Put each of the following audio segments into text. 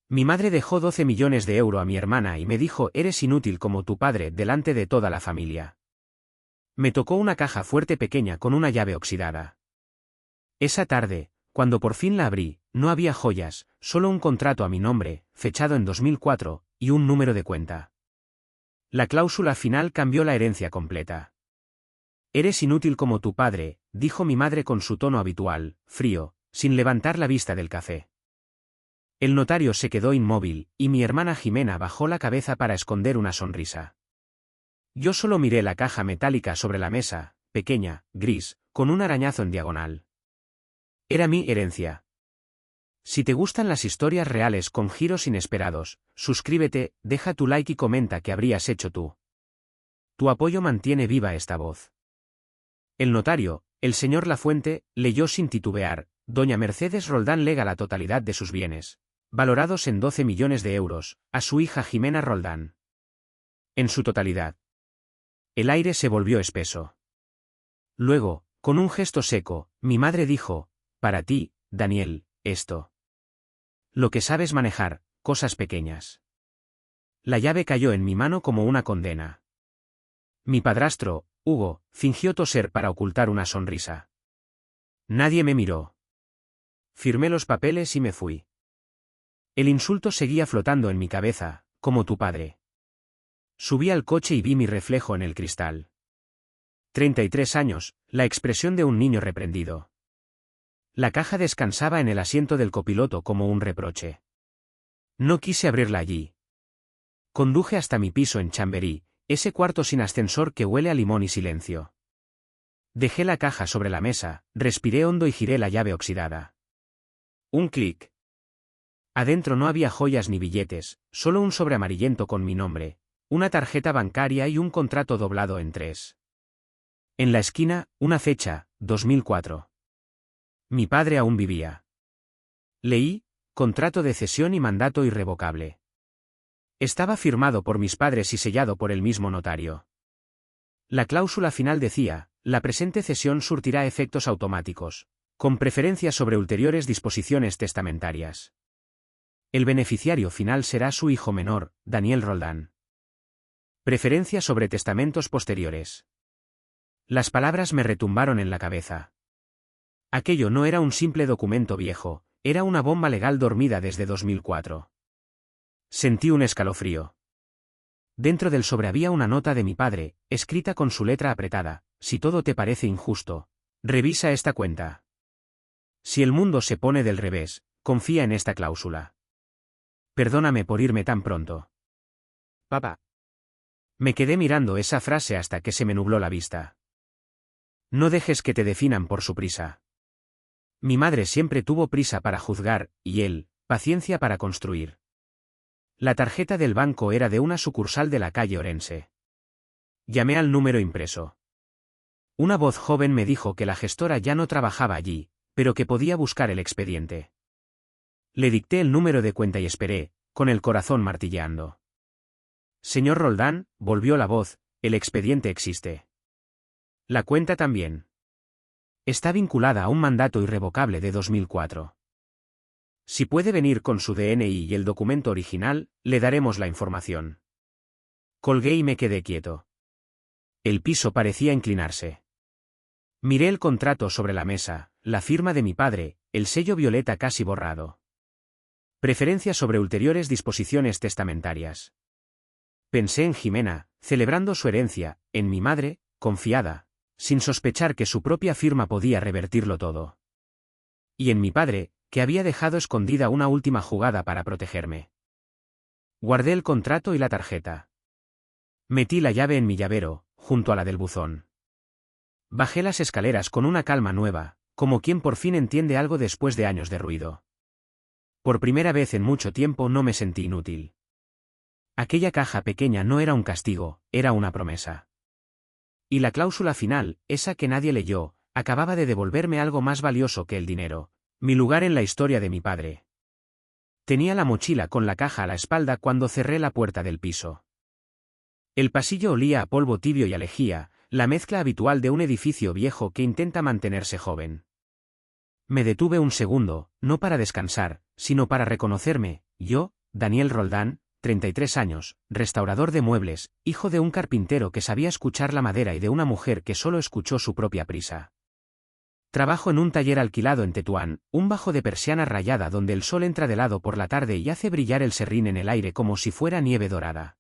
Mi madre dejó 12 millones de euros a mi hermana y me dijo: eres inútil como tu padre, delante de toda la familia. Me tocó una caja fuerte pequeña con una llave oxidada. Esa tarde, cuando por fin la abrí, no había joyas, solo un contrato a mi nombre, fechado en 2004, y un número de cuenta. La cláusula final cambió la herencia completa. Eres inútil como tu padre, dijo mi madre con su tono habitual, frío, sin levantar la vista del café. El notario se quedó inmóvil, y mi hermana Jimena bajó la cabeza para esconder una sonrisa. Yo solo miré la caja metálica sobre la mesa, pequeña, gris, con un arañazo en diagonal. Era mi herencia. Si te gustan las historias reales con giros inesperados, suscríbete, deja tu like y comenta qué habrías hecho tú. Tu apoyo mantiene viva esta voz. El notario, el señor Lafuente, leyó sin titubear: doña Mercedes Roldán lega la totalidad de sus bienes, valorados en 12 millones de euros, a su hija Jimena Roldán. En su totalidad. El aire se volvió espeso. Luego, con un gesto seco, mi madre dijo: para ti, Daniel, esto. Lo que sabes manejar, cosas pequeñas. La llave cayó en mi mano como una condena. Mi padrastro, Hugo, fingió toser para ocultar una sonrisa. Nadie me miró. Firmé los papeles y me fui. El insulto seguía flotando en mi cabeza, como tu padre. Subí al coche y vi mi reflejo en el cristal. 33 años, la expresión de un niño reprendido. La caja descansaba en el asiento del copiloto como un reproche. No quise abrirla allí. Conduje hasta mi piso en Chamberí, ese cuarto sin ascensor que huele a limón y silencio. Dejé la caja sobre la mesa, respiré hondo y giré la llave oxidada. Un clic. Adentro no había joyas ni billetes, solo un sobre amarillento con mi nombre, una tarjeta bancaria y un contrato doblado en 3. En la esquina, una fecha, 2004. Mi padre aún vivía. Leí: contrato de cesión y mandato irrevocable. Estaba firmado por mis padres y sellado por el mismo notario. La cláusula final decía: la presente cesión surtirá efectos automáticos, con preferencia sobre ulteriores disposiciones testamentarias. El beneficiario final será su hijo menor, Daniel Roldán. Preferencia sobre testamentos posteriores. Las palabras me retumbaron en la cabeza. Aquello no era un simple documento viejo, era una bomba legal dormida desde 2004. Sentí un escalofrío. Dentro del sobre había una nota de mi padre, escrita con su letra apretada: si todo te parece injusto, revisa esta cuenta. Si el mundo se pone del revés, confía en esta cláusula. Perdóname por irme tan pronto. Papá. Me quedé mirando esa frase hasta que se me nubló la vista. No dejes que te definan por su prisa. Mi madre siempre tuvo prisa para juzgar, y él, paciencia para construir. La tarjeta del banco era de una sucursal de la calle Orense. Llamé al número impreso. Una voz joven me dijo que la gestora ya no trabajaba allí, pero que podía buscar el expediente. Le dicté el número de cuenta y esperé, con el corazón martilleando. Señor Roldán, volvió la voz, el expediente existe. La cuenta también. Está vinculada a un mandato irrevocable de 2004. Si puede venir con su DNI y el documento original, le daremos la información. Colgué y me quedé quieto. El piso parecía inclinarse. Miré el contrato sobre la mesa, la firma de mi padre, el sello violeta casi borrado. Preferencia sobre ulteriores disposiciones testamentarias. Pensé en Jimena, celebrando su herencia, en mi madre, confiada, sin sospechar que su propia firma podía revertirlo todo. Y en mi padre, que había dejado escondida una última jugada para protegerme. Guardé el contrato y la tarjeta. Metí la llave en mi llavero, junto a la del buzón. Bajé las escaleras con una calma nueva, como quien por fin entiende algo después de años de ruido. Por primera vez en mucho tiempo no me sentí inútil. Aquella caja pequeña no era un castigo, era una promesa. Y la cláusula final, esa que nadie leyó, acababa de devolverme algo más valioso que el dinero: mi lugar en la historia de mi padre. Tenía la mochila con la caja a la espalda cuando cerré la puerta del piso. El pasillo olía a polvo tibio y a lejía, la mezcla habitual de un edificio viejo que intenta mantenerse joven. Me detuve un segundo, no para descansar, sino para reconocerme: yo, Daniel Roldán, 33 años, restaurador de muebles, hijo de un carpintero que sabía escuchar la madera y de una mujer que solo escuchó su propia prisa. Trabajo en un taller alquilado en Tetuán, un bajo de persiana rayada donde el sol entra de lado por la tarde y hace brillar el serrín en el aire como si fuera nieve dorada.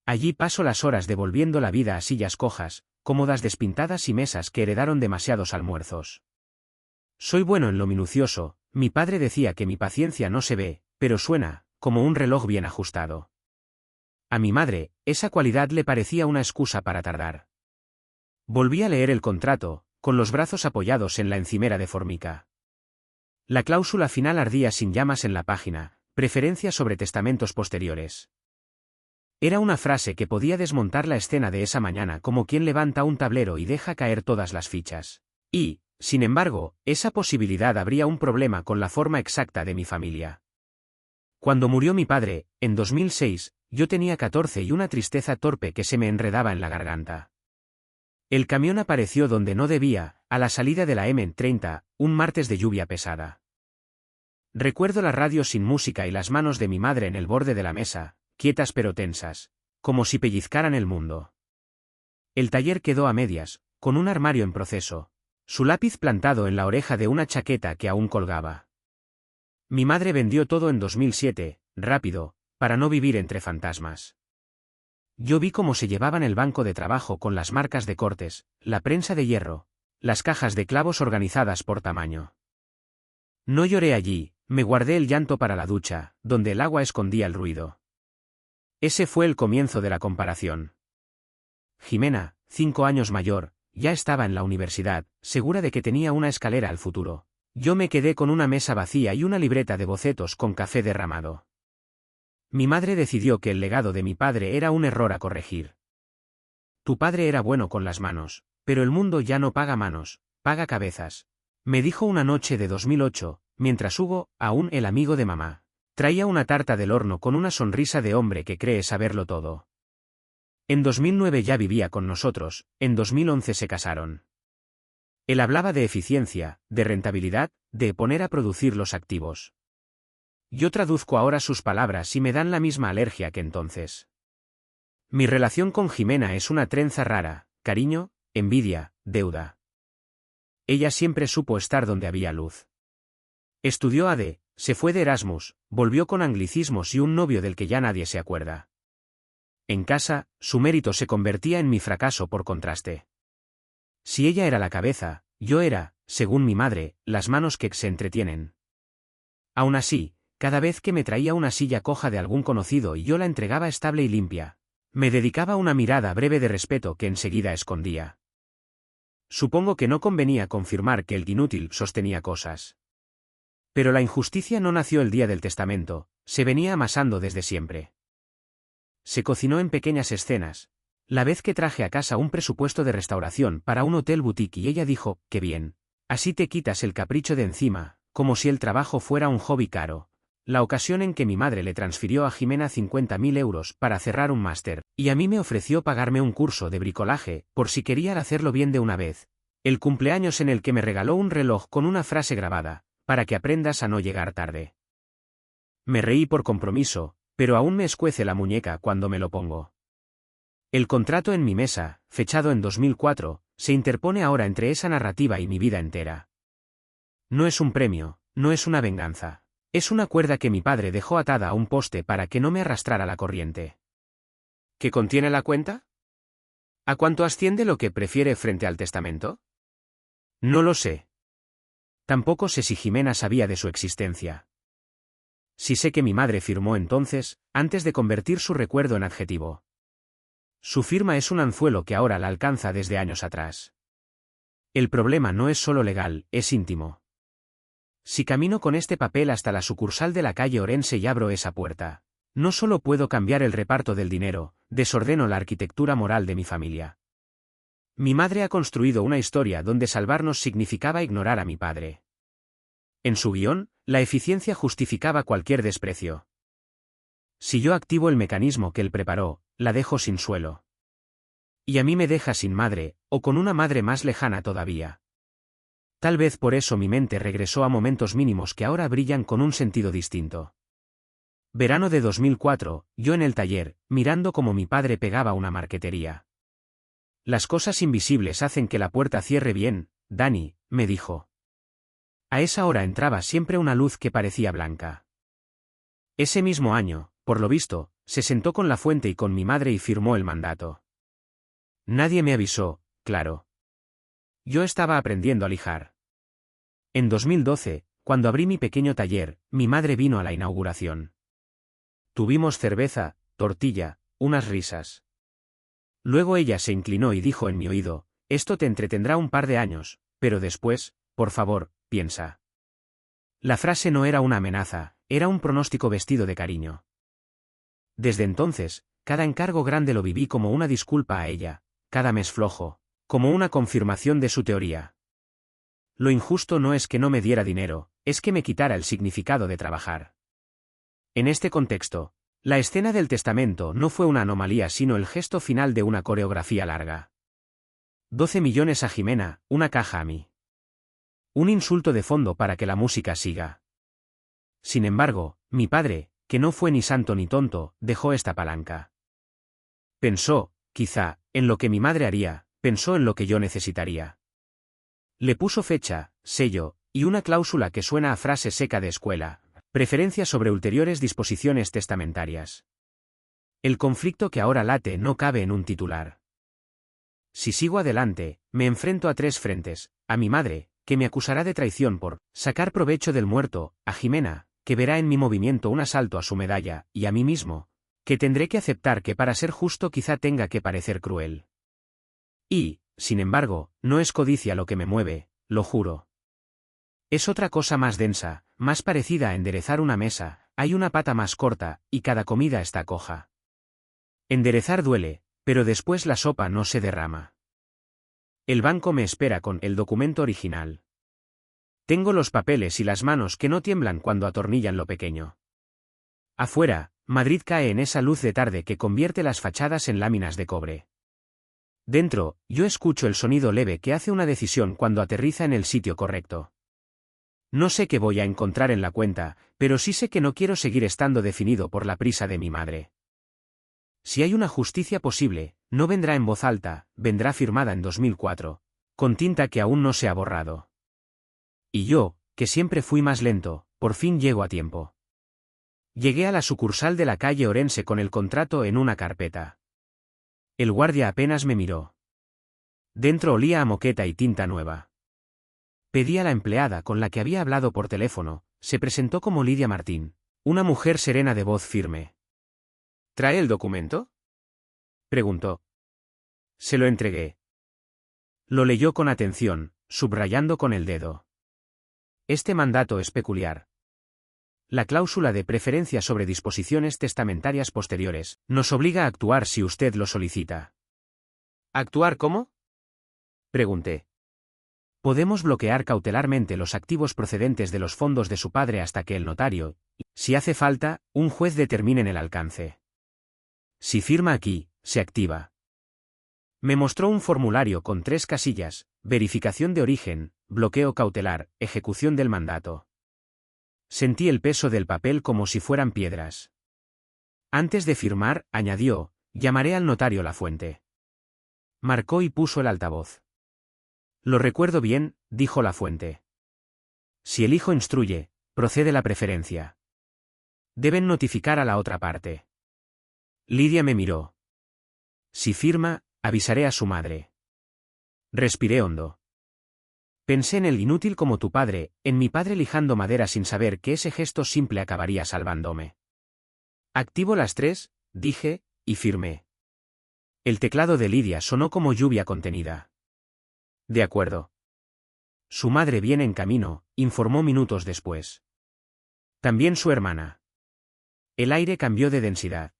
Allí paso las horas devolviendo la vida a sillas cojas, cómodas despintadas y mesas que heredaron demasiados almuerzos. Soy bueno en lo minucioso, mi padre decía que mi paciencia no se ve, pero suena, como un reloj bien ajustado. A mi madre, esa cualidad le parecía una excusa para tardar. Volví a leer el contrato, con los brazos apoyados en la encimera de formica. La cláusula final ardía sin llamas en la página, preferencia sobre testamentos posteriores. Era una frase que podía desmontar la escena de esa mañana como quien levanta un tablero y deja caer todas las fichas. Y, sin embargo, esa posibilidad habría un problema con la forma exacta de mi familia. Cuando murió mi padre, en 2006, yo tenía 14 y una tristeza torpe que se me enredaba en la garganta. El camión apareció donde no debía, a la salida de la M30, un martes de lluvia pesada. Recuerdo la radio sin música y las manos de mi madre en el borde de la mesa, quietas pero tensas, como si pellizcaran el mundo. El taller quedó a medias, con un armario en proceso, su lápiz plantado en la oreja de una chaqueta que aún colgaba. Mi madre vendió todo en 2007, rápido, para no vivir entre fantasmas. Yo vi cómo se llevaban el banco de trabajo con las marcas de cortes, la prensa de hierro, las cajas de clavos organizadas por tamaño. No lloré allí, me guardé el llanto para la ducha, donde el agua escondía el ruido. Ese fue el comienzo de la comparación. Jimena, 5 años mayor, ya estaba en la universidad, segura de que tenía una escalera al futuro. Yo me quedé con una mesa vacía y una libreta de bocetos con café derramado. Mi madre decidió que el legado de mi padre era un error a corregir. Tu padre era bueno con las manos, pero el mundo ya no paga manos, paga cabezas. Me dijo una noche de 2008, mientras Hugo, aún el amigo de mamá, traía una tarta del horno con una sonrisa de hombre que cree saberlo todo. En 2009 ya vivía con nosotros, en 2011 se casaron. Él hablaba de eficiencia, de rentabilidad, de poner a producir los activos. Yo traduzco ahora sus palabras y me dan la misma alergia que entonces. Mi relación con Jimena es una trenza rara, cariño, envidia, deuda. Ella siempre supo estar donde había luz. Estudió AD, se fue de Erasmus, volvió con anglicismos y un novio del que ya nadie se acuerda. En casa, su mérito se convertía en mi fracaso por contraste. Si ella era la cabeza, yo era, según mi madre, las manos que se entretienen. Aún así, cada vez que me traía una silla coja de algún conocido y yo la entregaba estable y limpia, me dedicaba una mirada breve de respeto que enseguida escondía. Supongo que no convenía confirmar que el inútil sostenía cosas. Pero la injusticia no nació el día del testamento, se venía amasando desde siempre. Se cocinó en pequeñas escenas. La vez que traje a casa un presupuesto de restauración para un hotel boutique y ella dijo, qué bien, así te quitas el capricho de encima, como si el trabajo fuera un hobby caro. La ocasión en que mi madre le transfirió a Jimena 50.000 euros para cerrar un máster, y a mí me ofreció pagarme un curso de bricolaje, por si quería hacerlo bien de una vez. El cumpleaños en el que me regaló un reloj con una frase grabada, para que aprendas a no llegar tarde. Me reí por compromiso, pero aún me escuece la muñeca cuando me lo pongo. El contrato en mi mesa, fechado en 2004, se interpone ahora entre esa narrativa y mi vida entera. No es un premio, no es una venganza. Es una cuerda que mi padre dejó atada a un poste para que no me arrastrara la corriente. ¿Qué contiene la cuenta? ¿A cuánto asciende lo que prefiere frente al testamento? No lo sé. Tampoco sé si Jimena sabía de su existencia. Sí sé que mi madre firmó entonces, antes de convertir su recuerdo en adjetivo. Su firma es un anzuelo que ahora la alcanza desde años atrás. El problema no es solo legal, es íntimo. Si camino con este papel hasta la sucursal de la calle Orense y abro esa puerta, no solo puedo cambiar el reparto del dinero, desordeno la arquitectura moral de mi familia. Mi madre ha construido una historia donde salvarnos significaba ignorar a mi padre. En su guión, la eficiencia justificaba cualquier desprecio. Si yo activo el mecanismo que él preparó, la dejo sin suelo. Y a mí me deja sin madre, o con una madre más lejana todavía. Tal vez por eso mi mente regresó a momentos mínimos que ahora brillan con un sentido distinto. Verano de 2004, yo en el taller, mirando cómo mi padre pegaba una marquetería. Las cosas invisibles hacen que la puerta cierre bien, Dani, me dijo. A esa hora entraba siempre una luz que parecía blanca. Ese mismo año, por lo visto, se sentó con la fuente y con mi madre y firmó el mandato. Nadie me avisó, claro. Yo estaba aprendiendo a lijar. En 2012, cuando abrí mi pequeño taller, mi madre vino a la inauguración. Tuvimos cerveza, tortilla, unas risas. Luego ella se inclinó y dijo en mi oído, esto te entretendrá un par de años, pero después, por favor, piensa. La frase no era una amenaza, era un pronóstico vestido de cariño. Desde entonces, cada encargo grande lo viví como una disculpa a ella, cada mes flojo, como una confirmación de su teoría. Lo injusto no es que no me diera dinero, es que me quitara el significado de trabajar. En este contexto, la escena del testamento no fue una anomalía sino el gesto final de una coreografía larga. 12 millones a Jimena, una caja a mí. Un insulto de fondo para que la música siga. Sin embargo, mi padre, que no fue ni santo ni tonto, dejó esta palanca. Pensó, quizá, en lo que mi madre haría, pensó en lo que yo necesitaría. Le puso fecha, sello, y una cláusula que suena a frase seca de escuela. Preferencia sobre ulteriores disposiciones testamentarias. El conflicto que ahora late no cabe en un titular. Si sigo adelante, me enfrento a tres frentes, a mi madre, que me acusará de traición por sacar provecho del muerto, a Jimena, que verá en mi movimiento un asalto a su medalla, y a mí mismo, que tendré que aceptar que para ser justo quizá tenga que parecer cruel. Y, sin embargo, no es codicia lo que me mueve, lo juro. Es otra cosa más densa, más parecida a enderezar una mesa, hay una pata más corta, y cada comida está coja. Enderezar duele, pero después la sopa no se derrama. El banco me espera con el documento original. Tengo los papeles y las manos que no tiemblan cuando atornillan lo pequeño. Afuera, Madrid cae en esa luz de tarde que convierte las fachadas en láminas de cobre. Dentro, yo escucho el sonido leve que hace una decisión cuando aterriza en el sitio correcto. No sé qué voy a encontrar en la cuenta, pero sí sé que no quiero seguir estando definido por la prisa de mi madre. Si hay una justicia posible, no vendrá en voz alta, vendrá firmada en 2004, con tinta que aún no se ha borrado. Y yo, que siempre fui más lento, por fin llego a tiempo. Llegué a la sucursal de la calle Orense con el contrato en una carpeta. El guardia apenas me miró. Dentro olía a moqueta y tinta nueva. Pedí a la empleada con la que había hablado por teléfono, se presentó como Lidia Martín, una mujer serena de voz firme. ¿Trae el documento?, preguntó. Se lo entregué. Lo leyó con atención, subrayando con el dedo. Este mandato es peculiar. La cláusula de preferencia sobre disposiciones testamentarias posteriores nos obliga a actuar si usted lo solicita. ¿Actuar cómo?, pregunté. Podemos bloquear cautelarmente los activos procedentes de los fondos de su padre hasta que el notario, y, si hace falta, un juez determinen el alcance. Si firma aquí, se activa. Me mostró un formulario con 3 casillas, verificación de origen, bloqueo cautelar, ejecución del mandato. Sentí el peso del papel como si fueran piedras. Antes de firmar, añadió, llamaré al notario Lafuente. Marcó y puso el altavoz. Lo recuerdo bien, dijo Lafuente. Si el hijo instruye, procede la preferencia. Deben notificar a la otra parte. Lidia me miró. Si firma, avisaré a su madre. Respiré hondo. Pensé en el inútil como tu padre, en mi padre lijando madera sin saber que ese gesto simple acabaría salvándome. Activo las 3, dije, y firmé. El teclado de Lidia sonó como lluvia contenida. De acuerdo. Su madre viene en camino, informó minutos después. También su hermana. El aire cambió de densidad.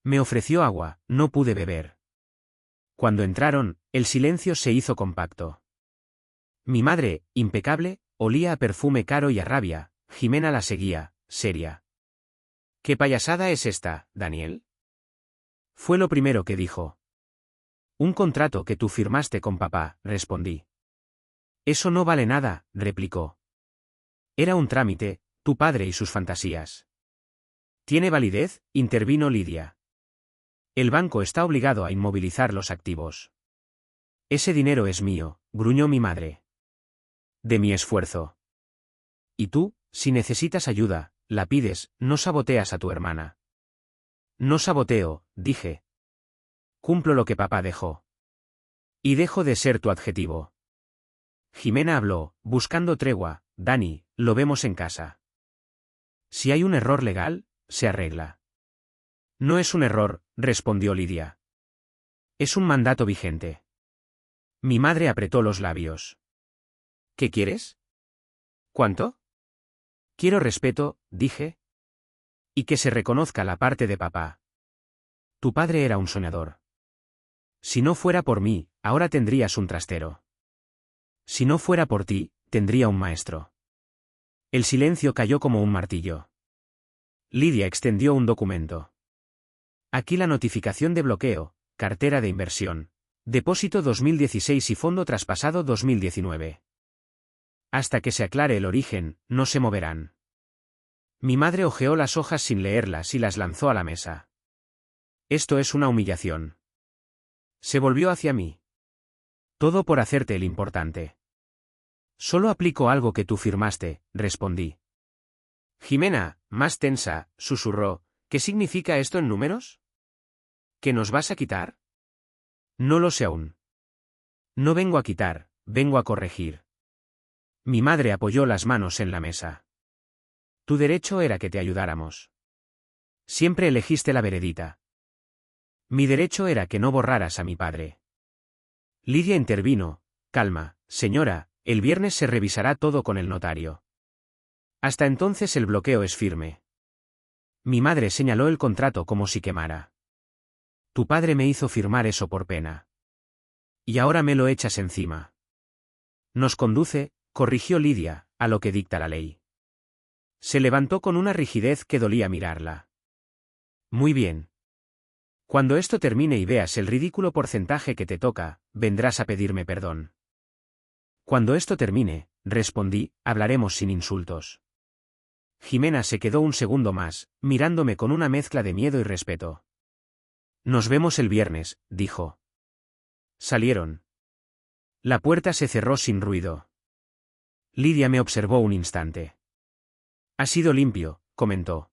Me ofreció agua, no pude beber. Cuando entraron, el silencio se hizo compacto. Mi madre, impecable, olía a perfume caro y a rabia, Jimena la seguía, seria. ¿Qué payasada es esta, Daniel?, fue lo primero que dijo. Un contrato que tú firmaste con papá, respondí. Eso no vale nada, replicó. Era un trámite, tu padre y sus fantasías. ¿Tiene validez?, intervino Lidia. El banco está obligado a inmovilizar los activos. Ese dinero es mío, gruñó mi madre. De mi esfuerzo. Y tú, si necesitas ayuda, la pides, no saboteas a tu hermana. No saboteo, dije. Cumplo lo que papá dejó. Y dejo de ser tu adjetivo. Jimena habló, buscando tregua. Dani, lo vemos en casa. Si hay un error legal, se arregla. No es un error, respondió Lidia. Es un mandato vigente. Mi madre apretó los labios. ¿Qué quieres? ¿Cuánto? Quiero respeto, dije. Y que se reconozca la parte de papá. Tu padre era un soñador. Si no fuera por mí, ahora tendrías un trastero. Si no fuera por ti, tendría un maestro. El silencio cayó como un martillo. Lidia extendió un documento. Aquí la notificación de bloqueo, cartera de inversión. Depósito 2016 y fondo traspasado 2019. Hasta que se aclare el origen, no se moverán. Mi madre hojeó las hojas sin leerlas y las lanzó a la mesa. Esto es una humillación. Se volvió hacia mí. Todo por hacerte el importante. Solo aplico algo que tú firmaste, respondí. Jimena, más tensa, susurró, ¿qué significa esto en números? ¿Qué nos vas a quitar? No lo sé aún. No vengo a quitar, vengo a corregir. Mi madre apoyó las manos en la mesa. Tu derecho era que te ayudáramos. Siempre elegiste la veredita. Mi derecho era que no borraras a mi padre. Lidia intervino, calma, señora, el viernes se revisará todo con el notario. Hasta entonces el bloqueo es firme. Mi madre señaló el contrato como si quemara. Tu padre me hizo firmar eso por pena. Y ahora me lo echas encima. Nos conduce, corrigió Lidia, a lo que dicta la ley. Se levantó con una rigidez que dolía mirarla. Muy bien. Cuando esto termine y veas el ridículo porcentaje que te toca, vendrás a pedirme perdón. Cuando esto termine, respondí, hablaremos sin insultos. Jimena se quedó un segundo más, mirándome con una mezcla de miedo y respeto. Nos vemos el viernes, dijo. Salieron. La puerta se cerró sin ruido. Lidia me observó un instante. Ha sido limpio, comentó.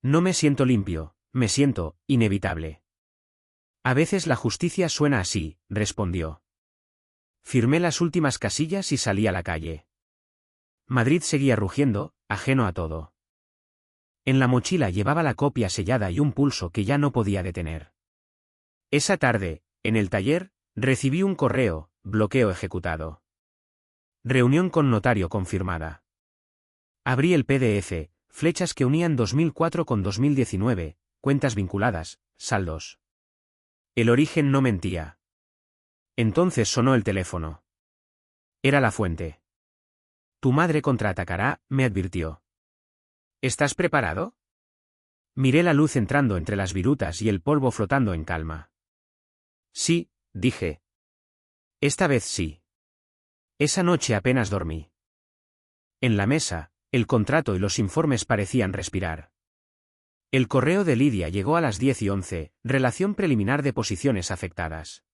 No me siento limpio, me siento inevitable. A veces la justicia suena así, respondió. Firmé las últimas casillas y salí a la calle. Madrid seguía rugiendo, ajeno a todo. En la mochila llevaba la copia sellada y un pulso que ya no podía detener. Esa tarde, en el taller, recibí un correo, bloqueo ejecutado. Reunión con notario confirmada. Abrí el PDF, flechas que unían 2004 con 2019, cuentas vinculadas, saldos. El origen no mentía. Entonces sonó el teléfono. Era la fuente. Tu madre contraatacará, me advirtió. ¿Estás preparado? Miré la luz entrando entre las virutas y el polvo flotando en calma. Sí, dije. Esta vez sí. Esa noche apenas dormí. En la mesa, el contrato y los informes parecían respirar. El correo de Lidia llegó a las 10:11, relación preliminar de posiciones afectadas.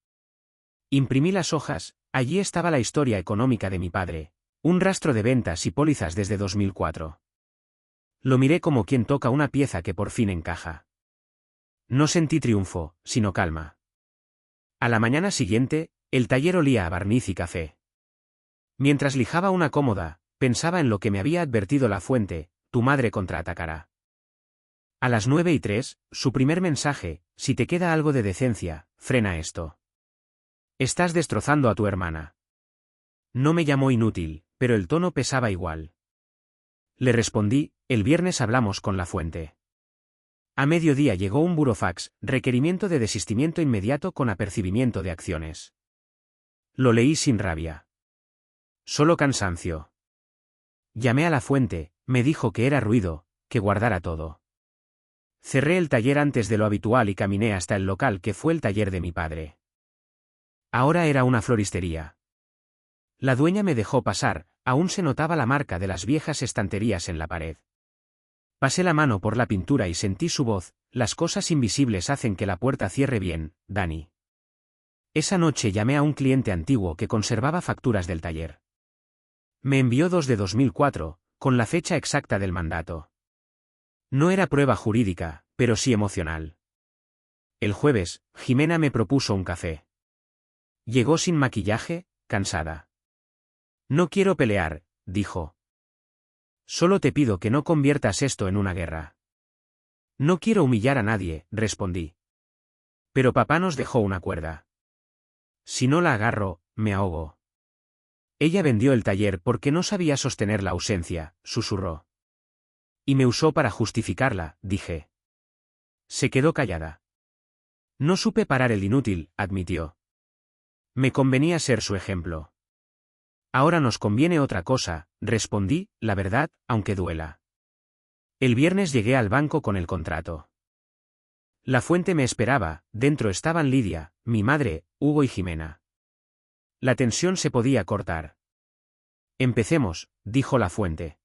Imprimí las hojas, allí estaba la historia económica de mi padre, un rastro de ventas y pólizas desde 2004. Lo miré como quien toca una pieza que por fin encaja. No sentí triunfo, sino calma. A la mañana siguiente, el taller olía a barniz y café. Mientras lijaba una cómoda, pensaba en lo que me había advertido la fuente, tu madre contraatacará. A las 9:03, su primer mensaje, si te queda algo de decencia, frena esto. Estás destrozando a tu hermana. No me llamó inútil, pero el tono pesaba igual. Le respondí, el viernes hablamos con la fuente. A mediodía llegó un burofax, requerimiento de desistimiento inmediato con apercibimiento de acciones. Lo leí sin rabia. Solo cansancio. Llamé a la fuente, me dijo que era ruido, que guardara todo. Cerré el taller antes de lo habitual y caminé hasta el local que fue el taller de mi padre. Ahora era una floristería. La dueña me dejó pasar, aún se notaba la marca de las viejas estanterías en la pared. Pasé la mano por la pintura y sentí su voz: las cosas invisibles hacen que la puerta cierre bien, Dani. Esa noche llamé a un cliente antiguo que conservaba facturas del taller. Me envió dos de 2004, con la fecha exacta del mandato. No era prueba jurídica, pero sí emocional. El jueves, Jimena me propuso un café. Llegó sin maquillaje, cansada. No quiero pelear, dijo. Solo te pido que no conviertas esto en una guerra. No quiero humillar a nadie, respondí. Pero papá nos dejó una cuerda. Si no la agarro, me ahogo. Ella vendió el taller porque no sabía sostener la ausencia, susurró. Y me usó para justificarla, dije. Se quedó callada. No supe parar el inútil, admitió. Me convenía ser su ejemplo. Ahora nos conviene otra cosa, respondí, la verdad, aunque duela. El viernes llegué al banco con el contrato. La Fuente me esperaba, dentro estaban Lidia, mi madre, Hugo y Jimena. La tensión se podía cortar. Empecemos, dijo La Fuente.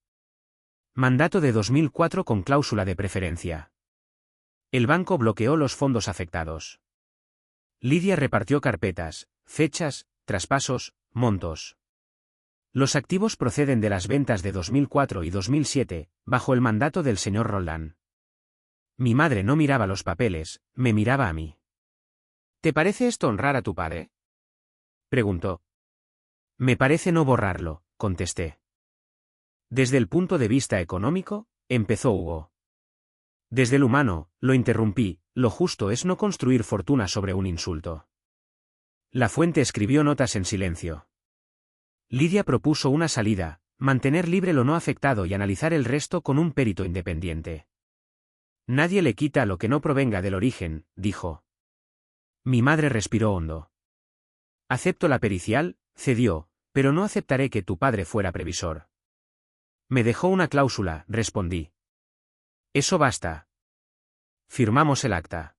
Mandato de 2004 con cláusula de preferencia. El banco bloqueó los fondos afectados. Lidia repartió carpetas, fechas, traspasos, montos. Los activos proceden de las ventas de 2004 y 2007, bajo el mandato del señor Roldán. Mi madre no miraba los papeles, me miraba a mí. ¿Te parece esto honrar a tu padre?, preguntó. Me parece no borrarlo, contesté. Desde el punto de vista económico, empezó Hugo. Desde el humano, lo interrumpí, lo justo es no construir fortuna sobre un insulto. La Fuente escribió notas en silencio. Lidia propuso una salida: mantener libre lo no afectado y analizar el resto con un perito independiente. Nadie le quita lo que no provenga del origen, dijo. Mi madre respiró hondo. Acepto la pericial, cedió, pero no aceptaré que tu padre fuera previsor. Me dejó una cláusula, respondí. Eso basta. Firmamos el acta.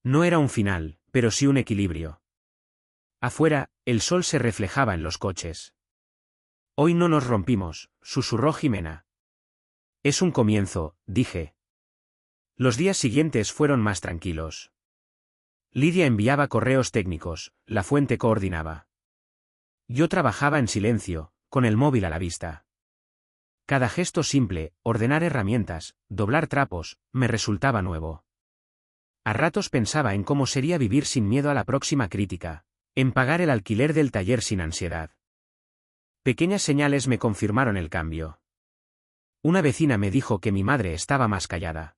No era un final, pero sí un equilibrio. Afuera, el sol se reflejaba en los coches. Hoy no nos rompimos, susurró Jimena. Es un comienzo, dije. Los días siguientes fueron más tranquilos. Lidia enviaba correos técnicos, La Fuente coordinaba. Yo trabajaba en silencio, con el móvil a la vista. Cada gesto simple, ordenar herramientas, doblar trapos, me resultaba nuevo. A ratos pensaba en cómo sería vivir sin miedo a la próxima crítica, en pagar el alquiler del taller sin ansiedad. Pequeñas señales me confirmaron el cambio. Una vecina me dijo que mi madre estaba más callada.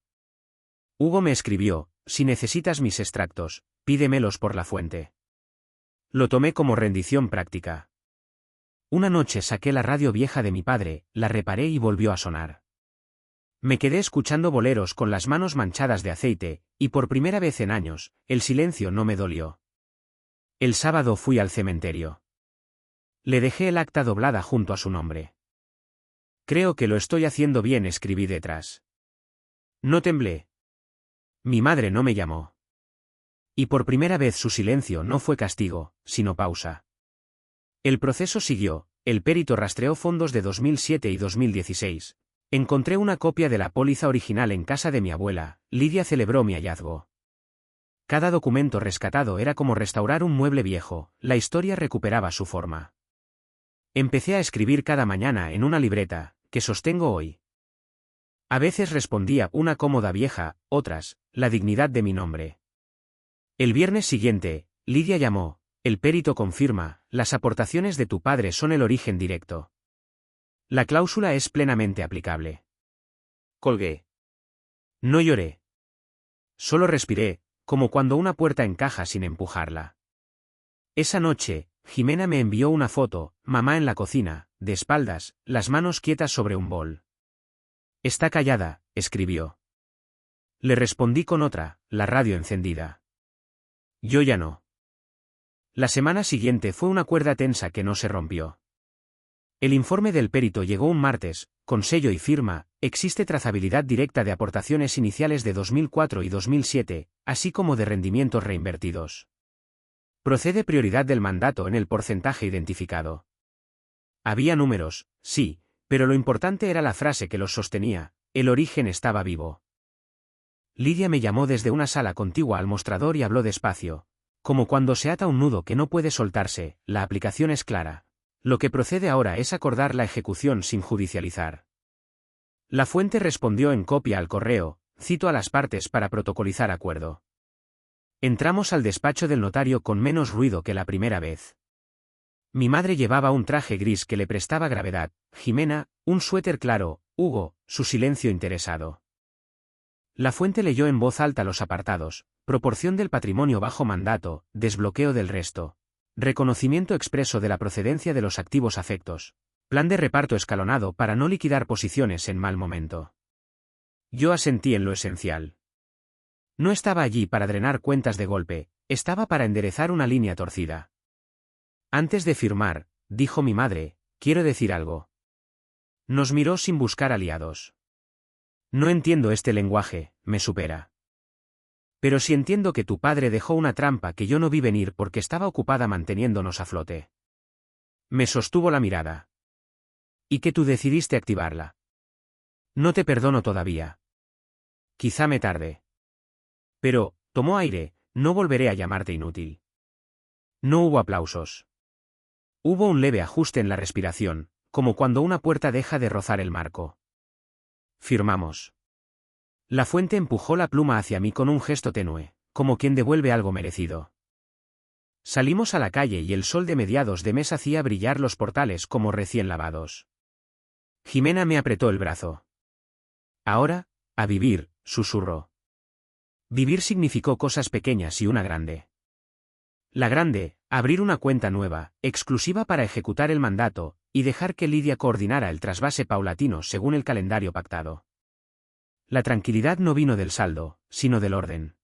Hugo me escribió: si necesitas mis extractos, pídemelos por La Fuente. Lo tomé como rendición práctica. Una noche saqué la radio vieja de mi padre, la reparé y volvió a sonar. Me quedé escuchando boleros con las manos manchadas de aceite, y por primera vez en años, el silencio no me dolió. El sábado fui al cementerio. Le dejé el acta doblada junto a su nombre. Creo que lo estoy haciendo bien, escribí detrás. No temblé. Mi madre no me llamó. Y por primera vez su silencio no fue castigo, sino pausa. El proceso siguió, el perito rastreó fondos de 2007 y 2016. Encontré una copia de la póliza original en casa de mi abuela. Lidia celebró mi hallazgo. Cada documento rescatado era como restaurar un mueble viejo, la historia recuperaba su forma. Empecé a escribir cada mañana en una libreta, que sostengo hoy. A veces respondía una cómoda vieja, otras, la dignidad de mi nombre. El viernes siguiente, Lidia llamó: el perito confirma, las aportaciones de tu padre son el origen directo. La cláusula es plenamente aplicable. Colgué. No lloré. Solo respiré, como cuando una puerta encaja sin empujarla. Esa noche, Jimena me envió una foto: mamá en la cocina, de espaldas, las manos quietas sobre un bol. Está callada, escribió. Le respondí con otra, la radio encendida. Yo ya no. La semana siguiente fue una cuerda tensa que no se rompió. El informe del perito llegó un martes, con sello y firma: existe trazabilidad directa de aportaciones iniciales de 2004 y 2007, así como de rendimientos reinvertidos. Procede prioridad del mandato en el porcentaje identificado. Había números, sí, pero lo importante era la frase que los sostenía: El origen estaba vivo. Lidia me llamó desde una sala contigua al mostrador y habló despacio. Como cuando se ata un nudo que no puede soltarse, la aplicación es clara. Lo que procede ahora es acordar la ejecución sin judicializar. La fuente respondió en copia al correo, cito a las partes para protocolizar acuerdo. Entramos al despacho del notario con menos ruido que la primera vez. Mi madre llevaba un traje gris que le prestaba gravedad, Jimena, un suéter claro, Hugo, su silencio interesado. La fuente leyó en voz alta los apartados: proporción del patrimonio bajo mandato, desbloqueo del resto, reconocimiento expreso de la procedencia de los activos afectos, plan de reparto escalonado para no liquidar posiciones en mal momento. Yo asentí en lo esencial. No estaba allí para drenar cuentas de golpe, estaba para enderezar una línea torcida. Antes de firmar, dijo mi madre, quiero decir algo. Nos miró sin buscar aliados. No entiendo este lenguaje, me supera. Pero sí entiendo que tu padre dejó una trampa que yo no vi venir porque estaba ocupada manteniéndonos a flote. Me sostuvo la mirada. Y que tú decidiste activarla. No te perdono todavía. Quizá me tarde. Pero, tomó aire, no volveré a llamarte inútil. No hubo aplausos. Hubo un leve ajuste en la respiración, como cuando una puerta deja de rozar el marco. Firmamos. La fuente empujó la pluma hacia mí con un gesto tenue, como quien devuelve algo merecido. Salimos a la calle y el sol de mediados de mes hacía brillar los portales como recién lavados. Jimena me apretó el brazo. Ahora, a vivir, susurró. Vivir significó cosas pequeñas y una grande. La grande, abrir una cuenta nueva, exclusiva para ejecutar el mandato, y dejar que Lidia coordinara el trasvase paulatino según el calendario pactado. La tranquilidad no vino del saldo, sino del orden.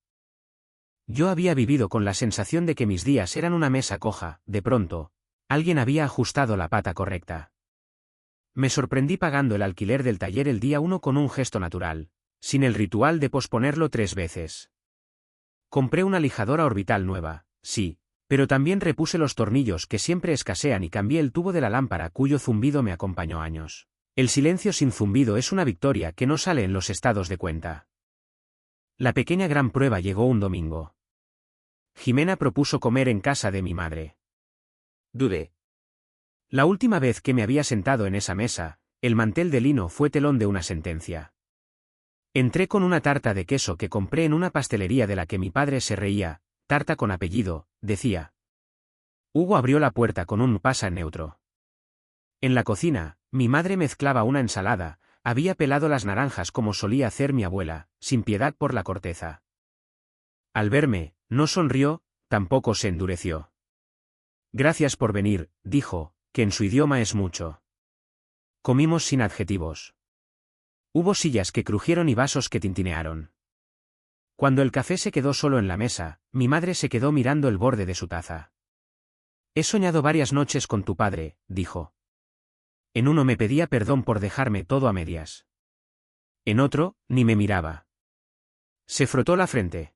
Yo había vivido con la sensación de que mis días eran una mesa coja, de pronto, alguien había ajustado la pata correcta. Me sorprendí pagando el alquiler del taller el día 1 con un gesto natural, sin el ritual de posponerlo 3 veces. Compré una lijadora orbital nueva, sí, pero también repuse los tornillos que siempre escasean y cambié el tubo de la lámpara cuyo zumbido me acompañó años. El silencio sin zumbido es una victoria que no sale en los estados de cuenta. La pequeña gran prueba llegó un domingo. Jimena propuso comer en casa de mi madre. Dudé. La última vez que me había sentado en esa mesa, el mantel de lino fue telón de una sentencia. Entré con una tarta de queso que compré en una pastelería de la que mi padre se reía, tarta con apellido, decía. Hugo abrió la puerta con un pasa neutro. En la cocina, mi madre mezclaba una ensalada, había pelado las naranjas como solía hacer mi abuela, sin piedad por la corteza. Al verme, no sonrió, tampoco se endureció. Gracias por venir, dijo, que en su idioma es mucho. Comimos sin adjetivos. Hubo sillas que crujieron y vasos que tintinearon. Cuando el café se quedó solo en la mesa, mi madre se quedó mirando el borde de su taza. He soñado varias noches con tu padre, dijo. En uno me pedía perdón por dejarme todo a medias. En otro, ni me miraba. Se frotó la frente.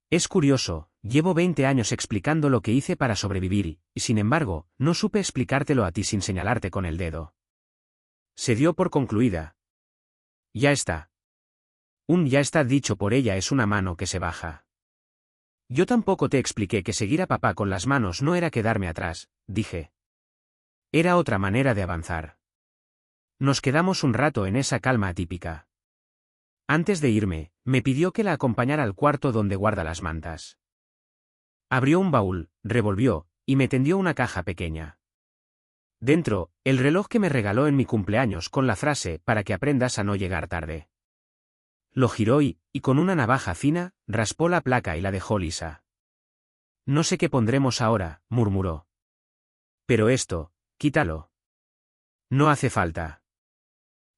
Es curioso, llevo 20 años explicando lo que hice para sobrevivir y, sin embargo, no supe explicártelo a ti sin señalarte con el dedo. Se dio por concluida. Ya está. Un ya está dicho por ella es una mano que se baja. Yo tampoco te expliqué que seguir a papá con las manos no era quedarme atrás, dije. Era otra manera de avanzar. Nos quedamos un rato en esa calma atípica. Antes de irme, me pidió que la acompañara al cuarto donde guarda las mantas. Abrió un baúl, revolvió, y me tendió una caja pequeña. Dentro, el reloj que me regaló en mi cumpleaños con la frase para que aprendas a no llegar tarde. Lo giró y con una navaja fina, raspó la placa y la dejó lisa. No sé qué pondremos ahora, murmuró. Pero esto, quítalo. No hace falta.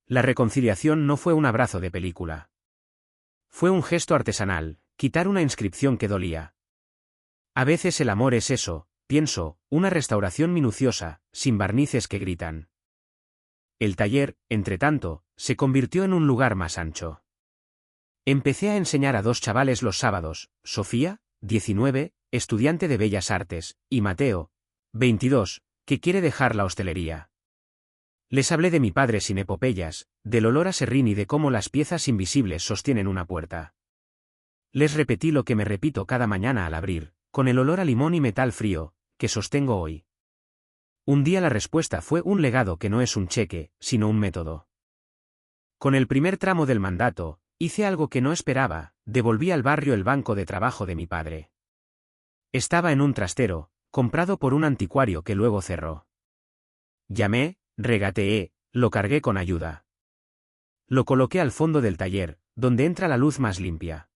La reconciliación no fue un abrazo de película. Fue un gesto artesanal, quitar una inscripción que dolía. A veces el amor es eso, pienso, una restauración minuciosa, sin barnices que gritan. El taller, entretanto, se convirtió en un lugar más ancho. Empecé a enseñar a 2 chavales los sábados, Sofía, 19, estudiante de Bellas Artes, y Mateo, 22, que quiere dejar la hostelería. Les hablé de mi padre sin epopeyas, del olor a serrín y de cómo las piezas invisibles sostienen una puerta. Les repetí lo que me repito cada mañana al abrir, con el olor a limón y metal frío, que sostengo hoy. Un día la respuesta fue un legado que no es un cheque, sino un método. Con el primer tramo del mandato, hice algo que no esperaba, devolví al barrio el banco de trabajo de mi padre. Estaba en un trastero, comprado por un anticuario que luego cerró. Llamé, regateé, lo cargué con ayuda. Lo coloqué al fondo del taller, donde entra la luz más limpia.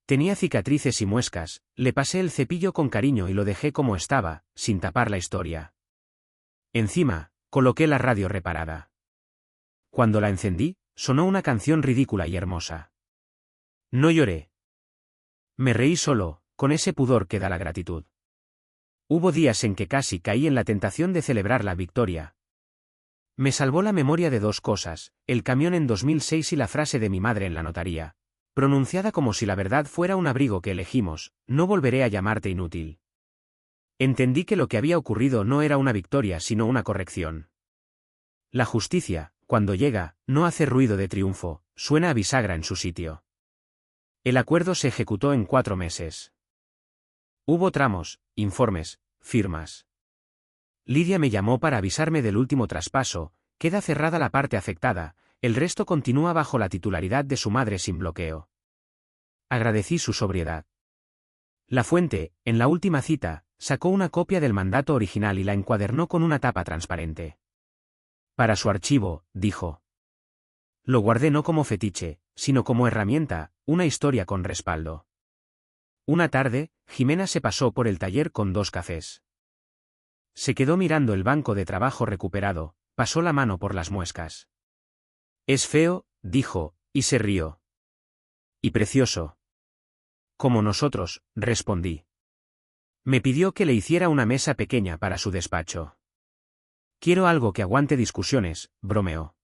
Tenía cicatrices y muescas, le pasé el cepillo con cariño y lo dejé como estaba, sin tapar la historia. Encima, coloqué la radio reparada. Cuando la encendí, sonó una canción ridícula y hermosa. No lloré. Me reí solo, con ese pudor que da la gratitud. Hubo días en que casi caí en la tentación de celebrar la victoria. Me salvó la memoria de dos cosas, el camión en 2006 y la frase de mi madre en la notaría, pronunciada como si la verdad fuera un abrigo que elegimos: no volveré a llamarte inútil. Entendí que lo que había ocurrido no era una victoria sino una corrección. La justicia, cuando llega, no hace ruido de triunfo, suena a bisagra en su sitio. El acuerdo se ejecutó en 4 meses. Hubo tramos, informes, firmas. Lidia me llamó para avisarme del último traspaso: queda cerrada la parte afectada, el resto continúa bajo la titularidad de su madre sin bloqueo. Agradecí su sobriedad. La fuente, en la última cita, sacó una copia del mandato original y la encuadernó con una tapa transparente. Para su archivo, dijo. Lo guardé no como fetiche, sino como herramienta, una historia con respaldo. Una tarde, Jimena se pasó por el taller con 2 cafés. Se quedó mirando el banco de trabajo recuperado, pasó la mano por las muescas. Es feo, dijo, y se rió. Y precioso. Como nosotros, respondí. Me pidió que le hiciera una mesa pequeña para su despacho. Quiero algo que aguante discusiones, bromeó.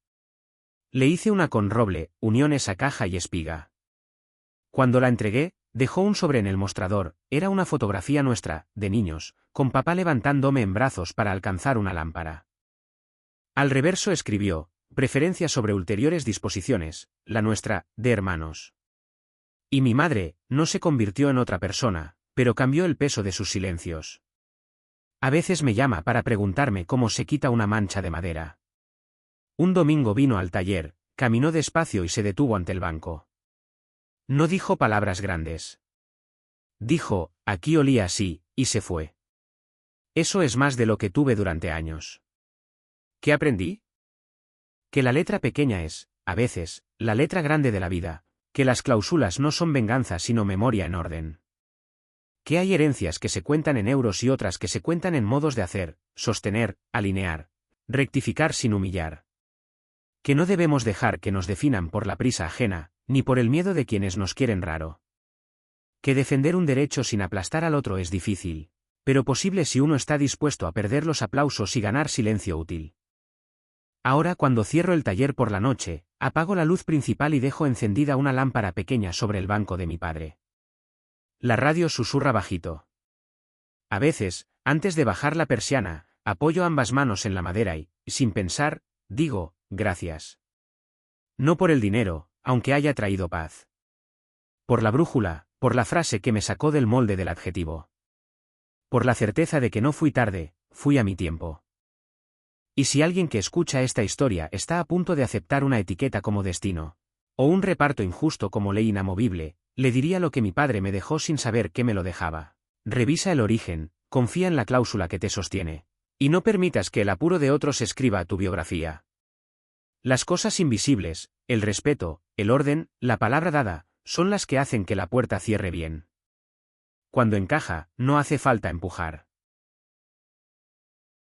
Le hice una con roble, uniones a caja y espiga. Cuando la entregué, dejó un sobre en el mostrador, era una fotografía nuestra, de niños, con papá levantándome en brazos para alcanzar una lámpara. Al reverso escribió: preferencia sobre ulteriores disposiciones, la nuestra, de hermanos. Y mi madre, no se convirtió en otra persona, pero cambió el peso de sus silencios. A veces me llama para preguntarme cómo se quita una mancha de madera. Un domingo vino al taller, caminó despacio y se detuvo ante el banco. No dijo palabras grandes. Dijo: aquí olía así, y se fue. Eso es más de lo que tuve durante años. ¿Qué aprendí? Que la letra pequeña es, a veces, la letra grande de la vida, que las cláusulas no son venganza sino memoria en orden. Que hay herencias que se cuentan en euros y otras que se cuentan en modos de hacer, sostener, alinear, rectificar sin humillar. Que no debemos dejar que nos definan por la prisa ajena, ni por el miedo de quienes nos quieren raro. Que defender un derecho sin aplastar al otro es difícil, pero posible si uno está dispuesto a perder los aplausos y ganar silencio útil. Ahora cuando cierro el taller por la noche, apago la luz principal y dejo encendida una lámpara pequeña sobre el banco de mi padre. La radio susurra bajito. A veces, antes de bajar la persiana, apoyo ambas manos en la madera y, sin pensar, digo: gracias. No por el dinero, aunque haya traído paz. Por la brújula, por la frase que me sacó del molde del adjetivo. Por la certeza de que no fui tarde, fui a mi tiempo. Y si alguien que escucha esta historia está a punto de aceptar una etiqueta como destino, o un reparto injusto como ley inamovible, le diría lo que mi padre me dejó sin saber que me lo dejaba: revisa el origen, confía en la cláusula que te sostiene, y no permitas que el apuro de otros escriba tu biografía. Las cosas invisibles, el respeto, el orden, la palabra dada, son las que hacen que la puerta cierre bien. Cuando encaja, no hace falta empujar.